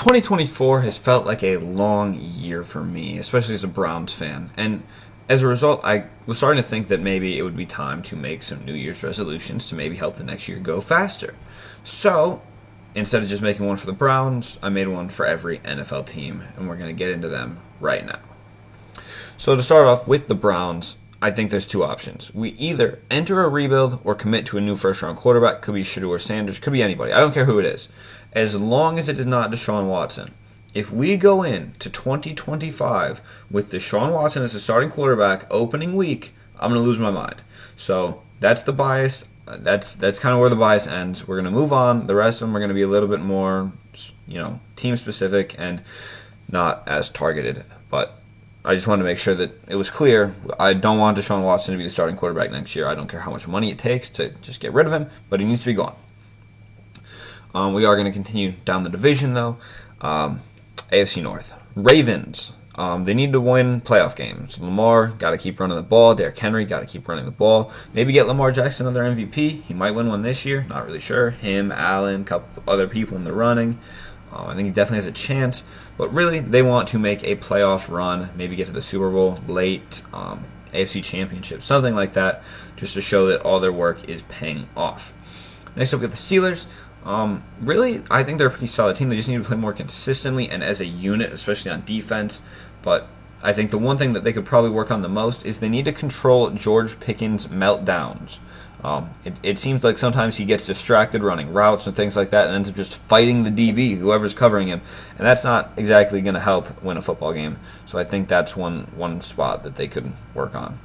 2024 has felt like a long year for me, especially as a Browns fan. And as a result, I was starting to think that maybe it would be time to make some New Year's resolutions to maybe help the next year go faster. So, instead of just making one for the Browns, I made one for every NFL team, and we're going to get into them right now. So to start off with the Browns, I think there's two options. We either enter a rebuild or commit to a new first-round quarterback. Could be Shedeur Sanders, could be anybody. I don't care who it is. As long as it is not Deshaun Watson. If we go into 2025 with Deshaun Watson as the starting quarterback opening week, I'm going to lose my mind. So that's the bias. That's kind of where the bias ends. We're going to move on. The rest of them are going to be a little bit more, team-specific and not as targeted. But I just wanted to make sure that it was clear. I don't want Deshaun Watson to be the starting quarterback next year. I don't care how much money it takes to just get rid of him, but he needs to be gone. We are going to continue down the division, though. AFC North. Ravens. They need to win playoff games. Lamar, got to keep running the ball. Derrick Henry, got to keep running the ball. Maybe get Lamar Jackson another MVP. He might win one this year. Not really sure. Him, Allen, a couple other people in the running. I think he definitely has a chance. But really, they want to make a playoff run. Maybe get to the Super Bowl late. AFC Championship. Something like that. Just to show that all their work is paying off. Next up, we have the Steelers. Really, I think they're a pretty solid team. They just need to play more consistently and as a unit, especially on defense. But I think the one thing that they could probably work on the most is they need to control George Pickens' meltdowns. It seems like sometimes he gets distracted running routes and things like that and ends up just fighting the DB, whoever's covering him. And that's not exactly going to help win a football game. So I think that's one spot that they could work on.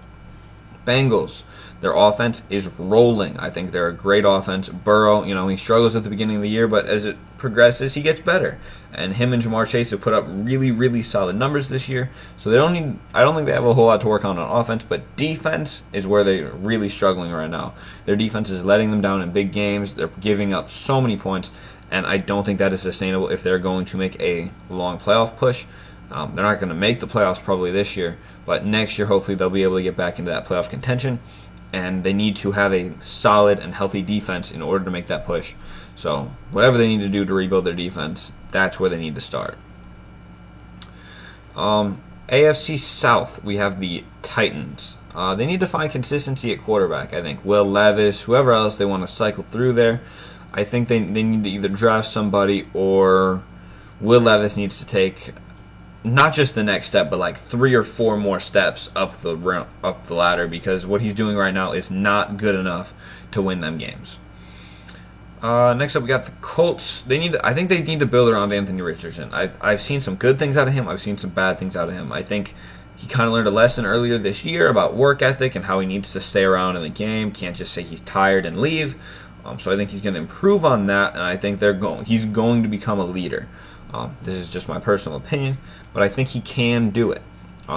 Bengals. Their offense is rolling. I think they're a great offense. Burrow, he struggles at the beginning of the year, but as it progresses, he gets better. And him and Jamar Chase have put up really, really solid numbers this year. So I don't think they have a whole lot to work on offense, but defense is where they're really struggling right now. Their defense is letting them down in big games. They're giving up so many points, and I don't think that is sustainable if they're going to make a long playoff push. They're not going to make the playoffs probably this year, but next year hopefully they'll be able to get back into that playoff contention. And they need to have a solid and healthy defense in order to make that push. So whatever they need to do to rebuild their defense, that's where they need to start. AFC South, we have the Titans. They need to find consistency at quarterback, I think. Will Levis, whoever else they want to cycle through there. I think they need to either draft somebody or Will Levis needs to take not just the next step, but like 3 or 4 more steps up the ladder, because what he's doing right now is not good enough to win them games. Next up, we got the Colts. I think they need to build around Anthony Richardson. I've seen some good things out of him. I've seen some bad things out of him. I think he kind of learned a lesson earlier this year about work ethic and how he needs to stay around in the game. Can't just say he's tired and leave. So I think he's going to improve on that, and I think he's going to become a leader. This is just my personal opinion, but I think he can do it.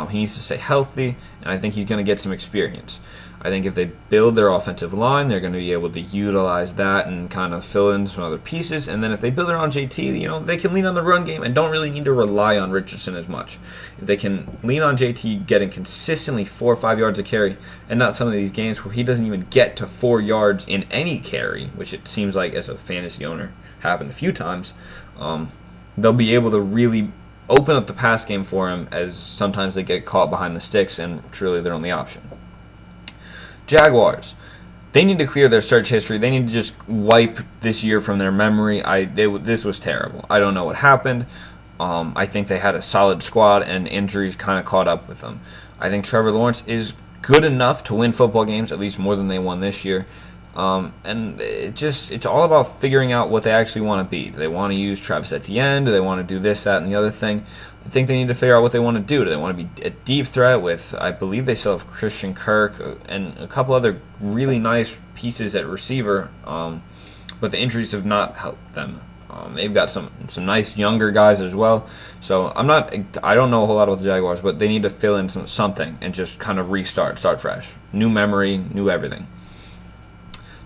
He needs to stay healthy, and I think he's going to get some experience. I think if they build their offensive line, they're going to be able to utilize that and kind of fill in some other pieces. And then if they build around JT, they can lean on the run game and don't really need to rely on Richardson as much. If they can lean on JT getting consistently 4 or 5 yards a carry, and not some of these games where he doesn't even get to 4 yards in any carry, which it seems like as a fantasy owner happened a few times, they'll be able to really open up the pass game for him, as sometimes they get caught behind the sticks and truly their only option. Jaguars. They need to clear their search history. They need to just wipe this year from their memory. This was terrible. I don't know what happened. I think they had a solid squad, and injuries kind of caught up with them. I think Trevor Lawrence is good enough to win football games, at least more than they won this year. And it's all about figuring out what they actually want to be. Do they want to use Travis Etienne? Do they want to do this, that, and the other thing? I think they need to figure out what they want to do. Do they want to be a deep threat with, I believe they still have Christian Kirk and a couple other really nice pieces at receiver, but the injuries have not helped them. They've got some nice younger guys as well. So I don't know a whole lot about the Jaguars, but they need to fill in something and just kind of start fresh. New memory, new everything.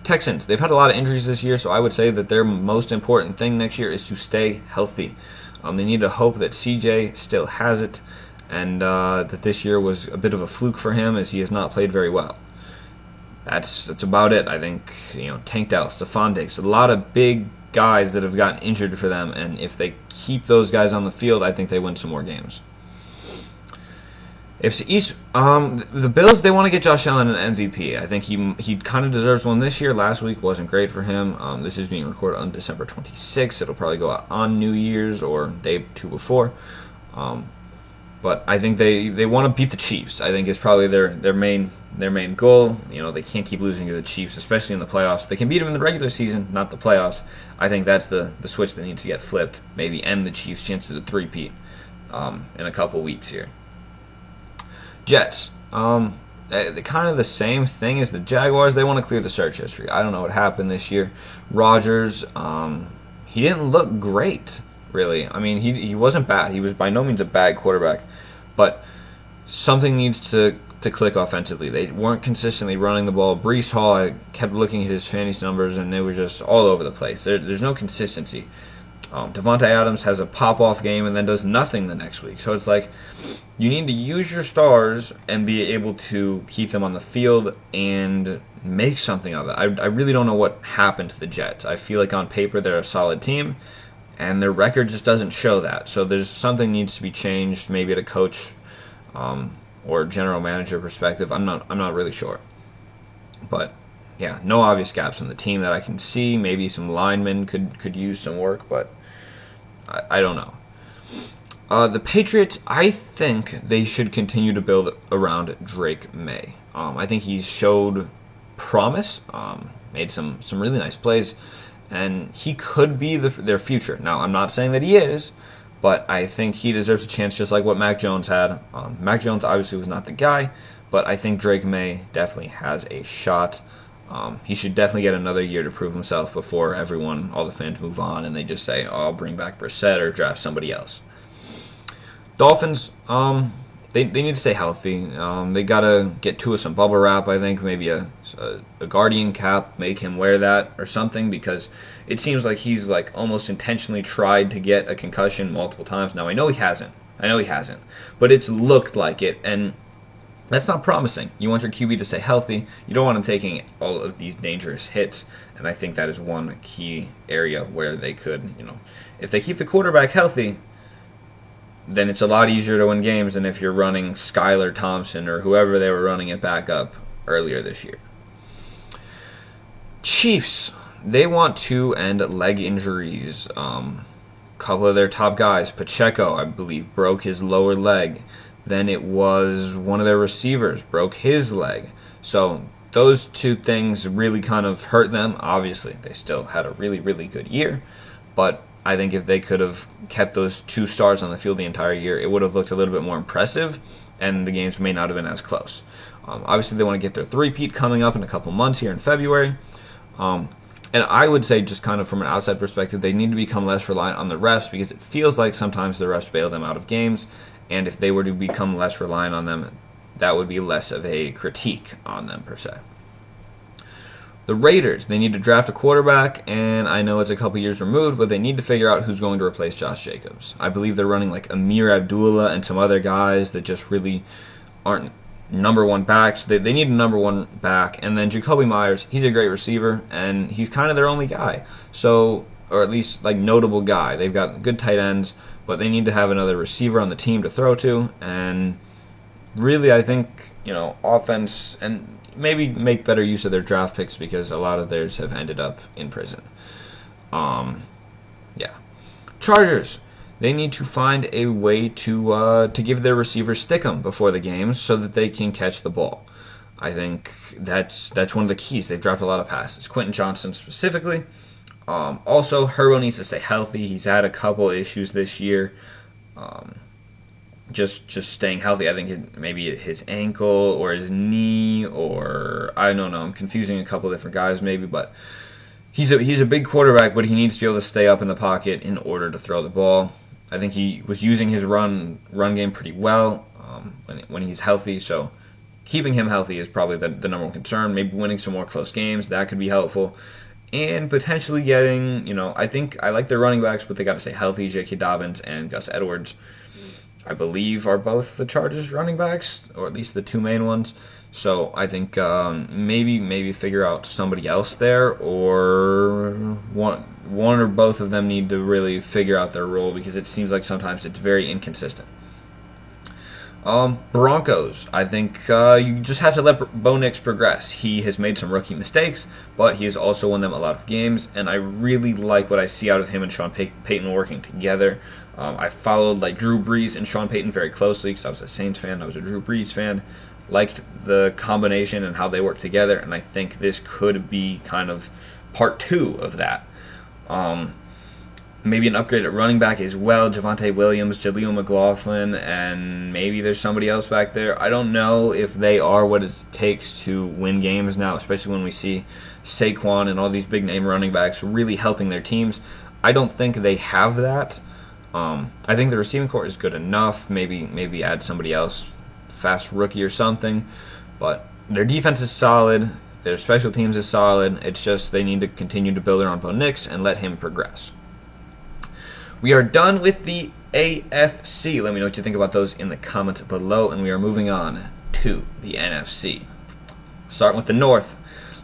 Texans, they've had a lot of injuries this year, so I would say that their most important thing next year is to stay healthy. They need to hope that CJ still has it, and that this year was a bit of a fluke for him, as he has not played very well. that's about it. I think, Tank Dell, Stephon Diggs, a lot of big guys that have gotten injured for them, and if they keep those guys on the field, I think they win some more games. AFC East, the Bills, they want to get Josh Allen an MVP. I think he kind of deserves one this year. Last week wasn't great for him. This is being recorded on December 26th. It'll probably go out on New Year's or day 2 before. But I think they want to beat the Chiefs. I think it's probably their main goal. They can't keep losing to the Chiefs, especially in the playoffs. They can beat them in the regular season, not the playoffs. I think that's the switch that needs to get flipped. Maybe end the Chiefs' chances of three-peat in a couple weeks here. Jets, kind of the same thing as the Jaguars. They want to clear the search history. I don't know what happened this year. Rodgers, he didn't look great, really. I mean, he wasn't bad. He was by no means a bad quarterback, but something needs to click offensively. They weren't consistently running the ball. Breece Hall, I kept looking at his fantasy numbers, and they were just all over the place. There's no consistency. Devontae Adams has a pop-off game and then does nothing the next week. So it's like you need to use your stars and be able to keep them on the field and make something of it. I really don't know what happened to the Jets. I feel like on paper they're a solid team, and their record just doesn't show that. So there's something needs to be changed, maybe at a coach or general manager perspective. I'm not really sure. But yeah, no obvious gaps in the team that I can see. Maybe some linemen could use some work, but I don't know. The Patriots, I think they should continue to build around Drake May. I think he showed promise, made some really nice plays, and he could be their future. Now, I'm not saying that he is, but I think he deserves a chance just like what Mac Jones had. Mac Jones obviously was not the guy, but I think Drake May definitely has a shot. He should definitely get another year to prove himself before all the fans move on and they just say, oh, I'll bring back Brissett or draft somebody else. Dolphins, they need to stay healthy. They got to get Tua some bubble wrap, I think, maybe a Guardian cap, make him wear that or something, because it seems like he's like almost intentionally tried to get a concussion multiple times. Now, I know he hasn't, but it's looked like it, and that's not promising. You want your QB to stay healthy. You don't want him taking all of these dangerous hits, and I think that is one key area where they could, if they keep the quarterback healthy, then it's a lot easier to win games than if you're running Skylar Thompson or whoever they were running it back up earlier this year. Chiefs, they want to end leg injuries. Couple of their top guys, Pacheco, I believe, broke his lower leg. Then it was one of their receivers broke his leg. So those two things really kind of hurt them. Obviously, they still had a really, really good year. But I think if they could have kept those two stars on the field the entire year, it would have looked a little bit more impressive, and the games may not have been as close. Obviously, they want to get their three-peat coming up in a couple months here in February. And I would say, just kind of from an outside perspective, they need to become less reliant on the refs, because it feels like sometimes the refs bail them out of games. And if they were to become less reliant on them, that would be less of a critique on them, per se. The Raiders, they need to draft a quarterback, and I know it's a couple years removed, but they need to figure out who's going to replace Josh Jacobs. I believe they're running like Amir Abdullah and some other guys that just really aren't number one backs. They need a number one back. And then Jacoby Myers, he's a great receiver, and he's kind of their only guy. So, or at least like notable guy. They've got good tight ends, but they need to have another receiver on the team to throw to. And really, I think, offense, and maybe make better use of their draft picks, because a lot of theirs have ended up in prison. Chargers, they need to find a way to give their receivers stickum before the games so that they can catch the ball. I think that's one of the keys. They've dropped a lot of passes. Quentin Johnson specifically. Also, Herbo needs to stay healthy. He's had a couple issues this year. Just staying healthy. I think maybe his ankle or his knee, or I don't know. I'm confusing a couple different guys maybe, but he's a big quarterback, but he needs to be able to stay up in the pocket in order to throw the ball. I think he was using his run game pretty well when he's healthy. So keeping him healthy is probably the number one concern. Maybe winning some more close games, that could be helpful. And potentially getting, I think I like their running backs, but they got to stay healthy. J.K. Dobbins and Gus Edwards. I believe, are both the Chargers running backs, or at least the two main ones. So I think maybe figure out somebody else there, or one or both of them need to really figure out their role, because it seems like sometimes it's very inconsistent. Broncos. I think you just have to let Bo Nix progress. He has made some rookie mistakes, but he has also won them a lot of games, and I really like what I see out of him and Sean Payton working together. I followed like Drew Brees and Sean Payton very closely because I was a Saints fan. I was a Drew Brees fan. Liked the combination and how they work together, and I think this could be kind of part 2 of that. Maybe an upgrade at running back as well. Javonte Williams, Jaleel McLaughlin, and maybe there's somebody else back there. I don't know if they are what it takes to win games now, especially when we see Saquon and all these big name running backs really helping their teams. I don't think they have that. I think the receiving corps is good enough. Maybe add somebody else, fast rookie or something. But their defense is solid. Their special teams is solid. It's just they need to continue to build around Bo Nix and let him progress. We are done with the AFC. Let me know what you think about those in the comments below, and we are moving on to the NFC. Starting with the North.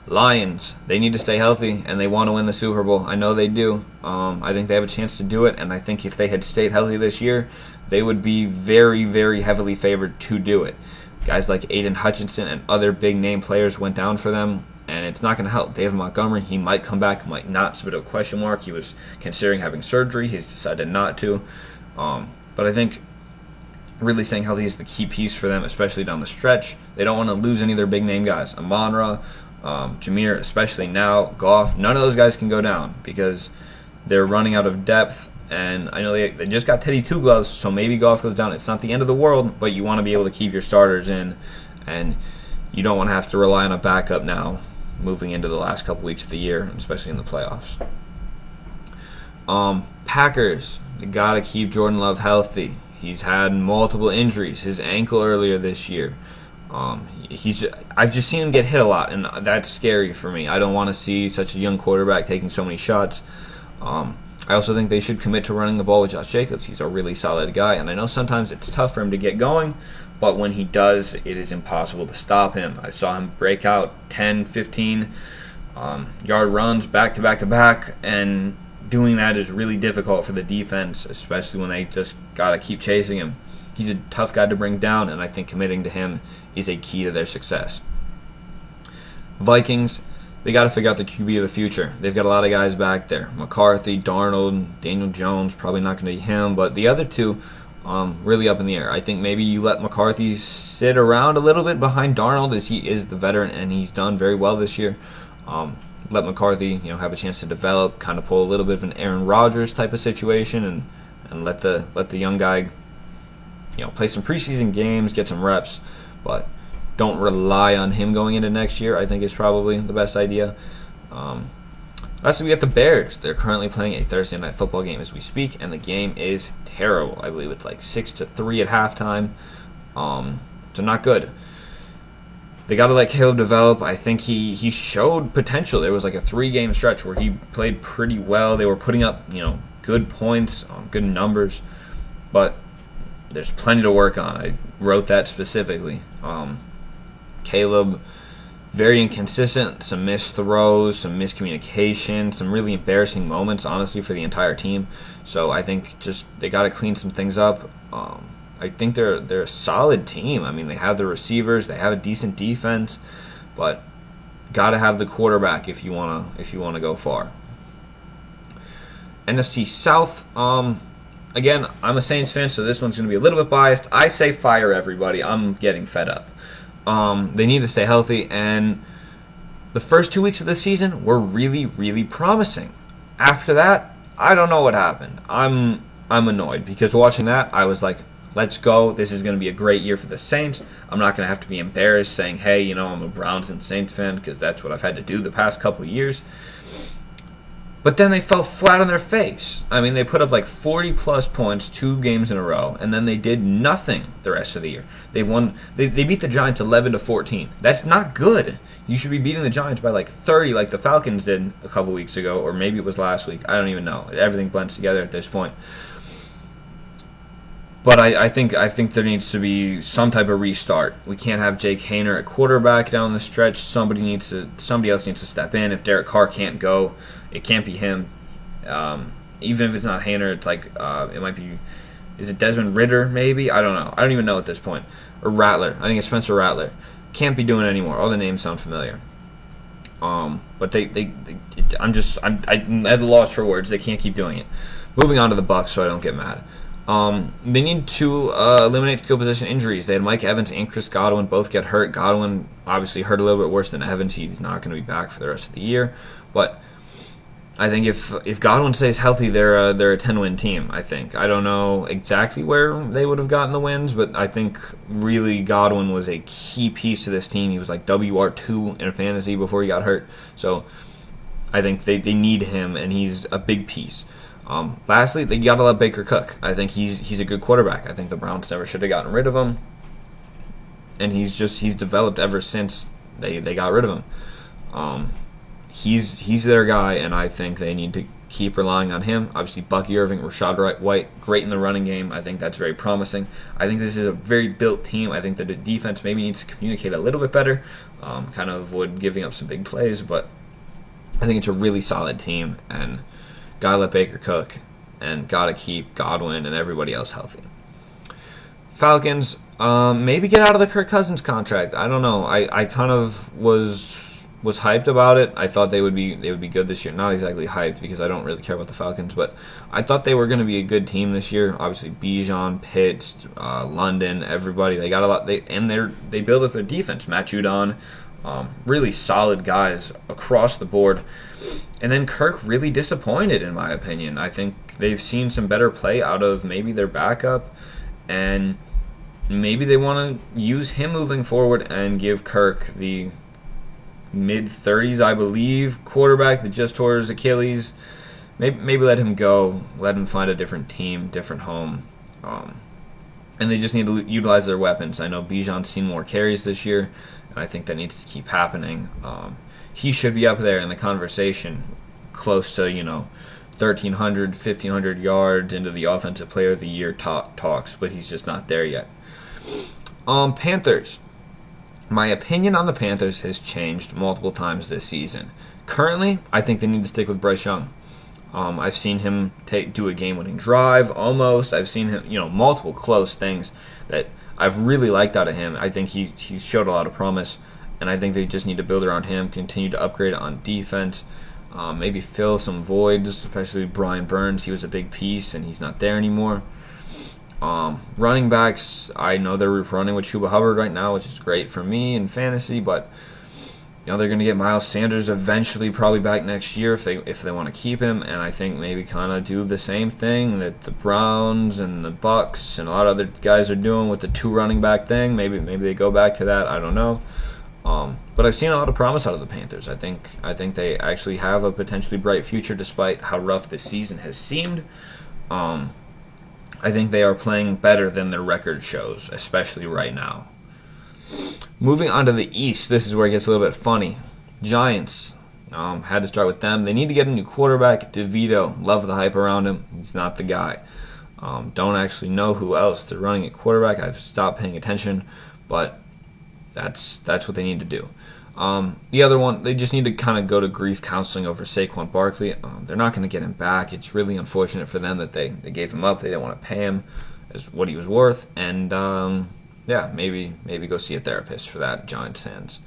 Lions, they need to stay healthy, and they want to win the Super Bowl. I know they do. I think they have a chance to do it, and I think if they had stayed healthy this year, they would be very, very heavily favored to do it. Guys like Aiden Hutchinson and other big-name players went down for them, and it's not going to help. David Montgomery, he might come back, might not. It's a bit of a question mark. He was considering having surgery. He's decided not to. But I think really staying healthy is the key piece for them, especially down the stretch. They don't want to lose any of their big-name guys. Amon-Ra, Jameer, especially now, Goff, none of those guys can go down because they're running out of depth. And I know they just got Teddy Two Gloves, so maybe Goff goes down. It's not the end of the world, but you want to be able to keep your starters in, and you don't want to have to rely on a backup now moving into the last couple weeks of the year, especially in the playoffs. Packers, they got to keep Jordan Love healthy. He's had multiple injuries. His ankle earlier this year. I've just seen him get hit a lot, and that's scary for me. I don't want to see such a young quarterback taking so many shots. I also think they should commit to running the ball with Josh Jacobs. He's a really solid guy, and I know sometimes it's tough for him to get going, but when he does, it is impossible to stop him. I saw him break out 10, 15 yard runs back to back to back, and doing that is really difficult for the defense, especially when they just got to keep chasing him. He's a tough guy to bring down, and I think committing to him is a key to their success. Vikings, they got to figure out the QB of the future. They've got a lot of guys back there. McCarthy, Darnold, Daniel Jones, probably not going to be him, but the other two, really up in the air. I think maybe you let McCarthy sit around a little bit behind Darnold, as he is the veteran, and he's done very well this year. Let McCarthy, have a chance to develop, kind of pull a little bit of an Aaron Rodgers type of situation, and let the young guy, play some preseason games, get some reps, but don't rely on him going into next year. I think is probably the best idea. Lastly, we got the Bears. They're currently playing a Thursday night football game as we speak, and the game is terrible. I believe it's like 6-3 at halftime. So not good. They got to let Caleb develop. I think he showed potential. There was like a 3-game stretch where he played pretty well. They were putting up good points, good numbers, but there's plenty to work on. I wrote that specifically. Caleb, very inconsistent, some missed throws, some miscommunication, some really embarrassing moments, honestly, for the entire team. So I think just they got to clean some things up. I think they're a solid team. I mean, they have the receivers, they have a decent defense, but got to have the quarterback if you want to go far. NFC South. Again, I'm a Saints fan, so this one's going to be a little bit biased. I say fire everybody. I'm getting fed up. They need to stay healthy, and the first 2 weeks of the season were really, really promising. After that, I don't know what happened. I'm annoyed because watching that, I was like, let's go. This is going to be a great year for the Saints. I'm not going to have to be embarrassed saying, hey, I'm a Browns and Saints fan, because that's what I've had to do the past couple of years. But then they fell flat on their face. I mean, they put up like 40-plus points 2 games in a row, and then they did nothing the rest of the year. They beat the Giants 11-14. That's not good. You should be beating the Giants by like 30 like the Falcons did a couple weeks ago, or maybe it was last week. I don't even know. Everything blends together at this point. But I think there needs to be some type of restart. We can't have Jake Haener at quarterback down the stretch. Somebody else needs to step in. If Derek Carr can't go, it can't be him. Even if it's not Haener, it's like it might be. Is it Desmond Ridder? Maybe, I don't know. I don't even know at this point. Or Rattler. I think it's Spencer Rattler. Can't be doing it anymore. All the names sound familiar. But I'm at a loss for words. They can't keep doing it. Moving on to the Bucs, so I don't get mad. They need to eliminate skill position injuries. They had Mike Evans and Chris Godwin both get hurt. Godwin obviously hurt a little bit worse than Evans. He's not going to be back for the rest of the year. But I think if Godwin stays healthy, they're a 10-win team. I think. I don't know exactly where they would have gotten the wins, but I think really Godwin was a key piece to this team. He was like WR2 in fantasy before he got hurt. So I think they need him, and he's a big piece. Lastly, they gotta love Baker Cook. I think he's a good quarterback. I think the Browns never should have gotten rid of him, and he's developed ever since they got rid of him. He's their guy, and I think they need to keep relying on him. Obviously, Bucky Irving, Rashad White, great in the running game. I think that's very promising. I think this is a very built team. I think that the defense maybe needs to communicate a little bit better, kind of avoid giving up some big plays, but I think it's a really solid team, and gotta let Baker cook, and gotta keep Godwin and everybody else healthy. Falcons, maybe get out of the Kirk Cousins contract. I don't know. I kind of was hyped about it. I thought they would be good this year. Not exactly hyped because I don't really care about the Falcons, but I thought they were going to be a good team this year. Obviously, Bijan, Pitts, London, everybody. They got a lot. They build up their defense. Matt Judon, really solid guys across the board. And then Kirk really disappointed, in my opinion. I think they've seen some better play out of maybe their backup, and maybe they want to use him moving forward and give Kirk the mid-30s, I believe, quarterback that just tore his Achilles. Maybe let him go, let him find a different team, different home. And they just need to utilize their weapons. I know Bijan's seen more carries this year, and I think that needs to keep happening. He should be up there in the conversation, close to 1,300, 1,500 yards into the Offensive Player of the Year talks, but he's just not there yet. Panthers. My opinion on the Panthers has changed multiple times this season. Currently, I think they need to stick with Bryce Young. I've seen him do a game-winning drive, almost. I've seen him, multiple close things that I've really liked out of him. I think he showed a lot of promise, and I think they just need to build around him, continue to upgrade on defense, maybe fill some voids, especially Brian Burns. He was a big piece, and he's not there anymore. Running backs, I know they're running with Chuba Hubbard right now, which is great for me in fantasy, but they're going to get Miles Sanders eventually, probably back next year if they want to keep him, and I think maybe kind of do the same thing that the Browns and the Bucks and a lot of other guys are doing with the two running back thing. Maybe they go back to that. I don't know. But I've seen a lot of promise out of the Panthers. I think they actually have a potentially bright future despite how rough this season has seemed. I think they are playing better than their record shows, especially right now. Moving on to the East, this is where it gets a little bit funny. Giants, had to start with them. They need to get a new quarterback. DeVito, love the hype around him. He's not the guy. Don't actually know who else they're running at quarterback. I've stopped paying attention, but that's what they need to do. The other one, they just need to kind of go to grief counseling over Saquon Barkley. They're not going to get him back. It's really unfortunate for them that they gave him up. They didn't want to pay him as what he was worth. And, maybe go see a therapist for that, Giants fans.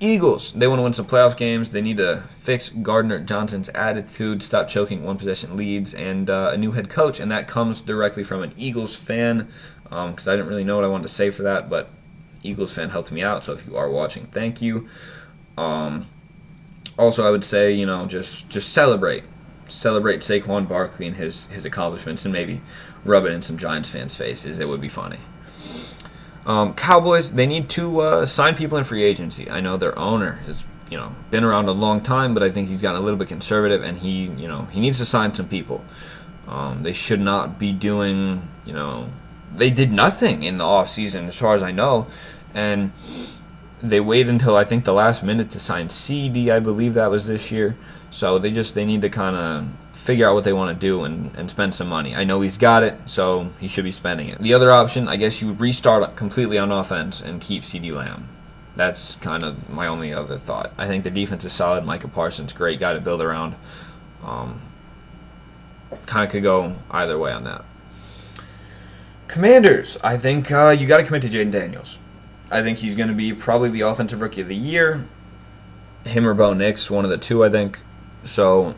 Eagles, they want to win some playoff games. They need to fix Gardner Johnson's attitude, stop choking one-possession leads, and a new head coach. And that comes directly from an Eagles fan, because I didn't really know what I wanted to say for that, but Eagles fan helped me out, so if you are watching, thank you. Also, I would say, just celebrate Saquon Barkley and his accomplishments, and maybe rub it in some Giants fans' faces. It would be funny. Cowboys, they need to sign people in free agency. I know their owner has been around a long time, but I think he's gotten a little bit conservative, and he needs to sign some people. They should not be doing they did nothing in the offseason as far as I know, and they waited until I think the last minute to sign CD. I believe that was this year. So they need to kind of figure out what they want to do and spend some money. I know he's got it, so he should be spending it. The other option, I guess you would restart completely on offense and keep CeeDee Lamb. That's kind of my only other thought. I think the defense is solid. Micah Parsons, great guy to build around. Kind of could go either way on that. Commanders, I think you got to commit to Jaden Daniels. I think he's going to be probably the offensive rookie of the year. Him or Bo Nix, one of the two, I think. So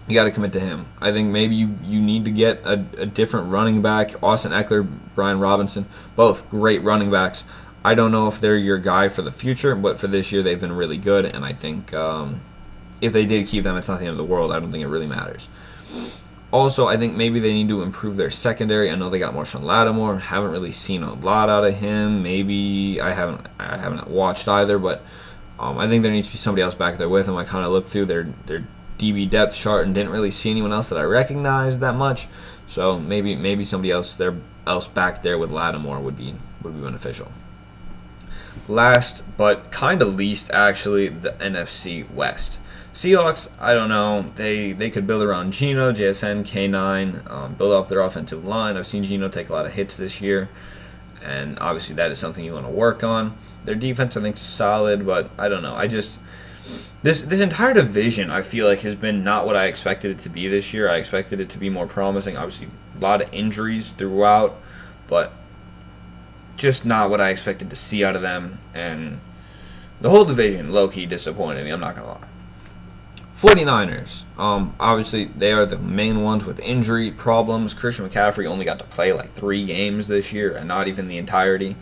you got to commit to him. I think maybe you need to get a different running back. Austin Eckler, Brian Robinson, both great running backs. I don't know if they're your guy for the future, but for this year they've been really good, and I think if they did keep them, it's not the end of the world. I don't think it really matters. Also, I think maybe they need to improve their secondary. I know they got Marshawn Lattimore. Haven't really seen a lot out of him. Maybe I haven't watched either, but I think there needs to be somebody else back there with him. I kind of looked through their DB depth chart and didn't really see anyone else that I recognized that much. So maybe somebody else back there with Lattimore would be beneficial. Last but kind of least, actually, the NFC West. Seahawks, I don't know. They could build around Geno, JSN, K9, build up their offensive line. I've seen Geno take a lot of hits this year, and obviously that is something you want to work on. Their defense, I think, is solid, but I don't know. This entire division, I feel like, has been not what I expected it to be this year. I expected it to be more promising. Obviously, a lot of injuries throughout, but just not what I expected to see out of them. And the whole division, low-key, disappointed me. I'm not going to lie. 49ers, obviously they are the main ones with injury problems. Christian McCaffrey only got to play like 3 games this year, and not even the entirety.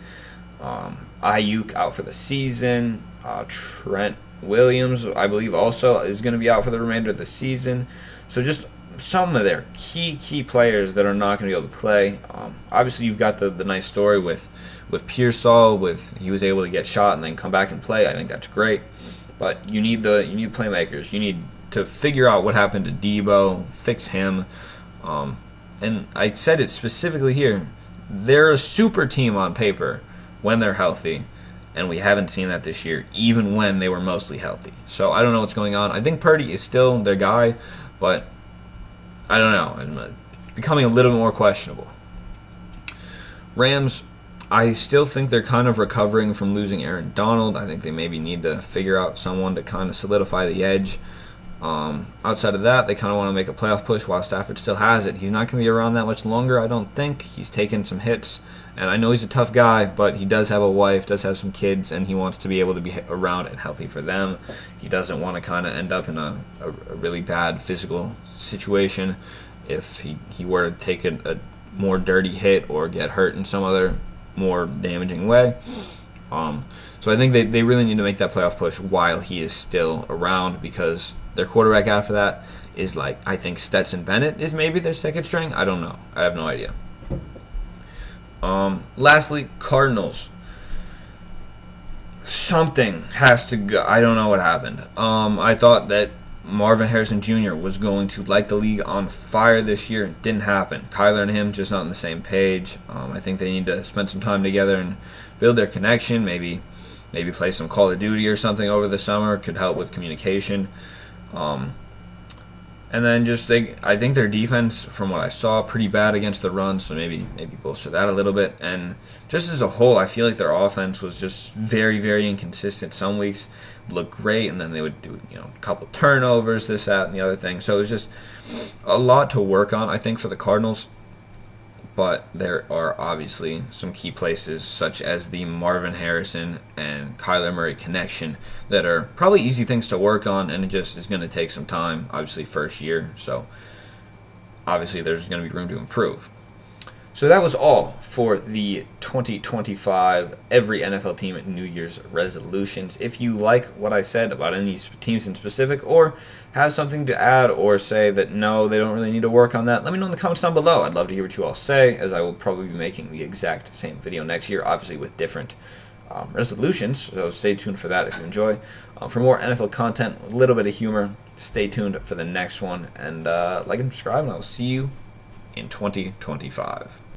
Ayuk out for the season. Trent Williams, I believe, also is going to be out for the remainder of the season. So just some of their key players that are not going to be able to play. Obviously, you've got the nice story with Pearsall, he was able to get shot and then come back and play. I think that's great. But you need playmakers. You need to figure out what happened to Debo, fix him. And I said it specifically here. They're a super team on paper when they're healthy, and we haven't seen that this year, even when they were mostly healthy. So I don't know what's going on. I think Purdy is still their guy, but I don't know. It's becoming a little more questionable. Rams, I still think they're kind of recovering from losing Aaron Donald. I think they maybe need to figure out someone to kind of solidify the edge. Outside of that, they kind of want to make a playoff push while Stafford still has it. He's not going to be around that much longer, I don't think. He's taken some hits, and I know he's a tough guy, but he does have a wife, does have some kids, and he wants to be able to be around and healthy for them. He doesn't want to kind of end up in a really bad physical situation if he were to take a more dirty hit or get hurt in some other more damaging way. So I think they really need to make that playoff push while he is still around, because their quarterback after that is I think Stetson Bennett is maybe their second string. I don't know. I have no idea. Lastly, Cardinals. Something has to go. I don't know what happened. I thought that Marvin Harrison Jr. was going to light the league on fire this year. It didn't happen. Kyler and him just not on the same page. I think they need to spend some time together and build their connection. Maybe play some Call of Duty or something over the summer. Could help with communication. And then I think their defense, from what I saw, pretty bad against the run, so maybe bolster that a little bit. And just as a whole, I feel like their offense was just very, very inconsistent. Some weeks looked great, and then they would do a couple turnovers, this, that, and the other thing. So it was just a lot to work on, I think, for the Cardinals. But there are obviously some key places, such as the Marvin Harrison and Kyler Murray connection, that are probably easy things to work on, and it just is going to take some time, obviously first year, so obviously there's going to be room to improve. So that was all for the 2025 Every NFL Team New Year's Resolutions. If you like what I said about any teams in specific, or have something to add, or say that no, they don't really need to work on that, let me know in the comments down below. I'd love to hear what you all say, as I will probably be making the exact same video next year, obviously with different resolutions, so stay tuned for that if you enjoy. For more NFL content, a little bit of humor, stay tuned for the next one, and like and subscribe, and I'll see you in 2025.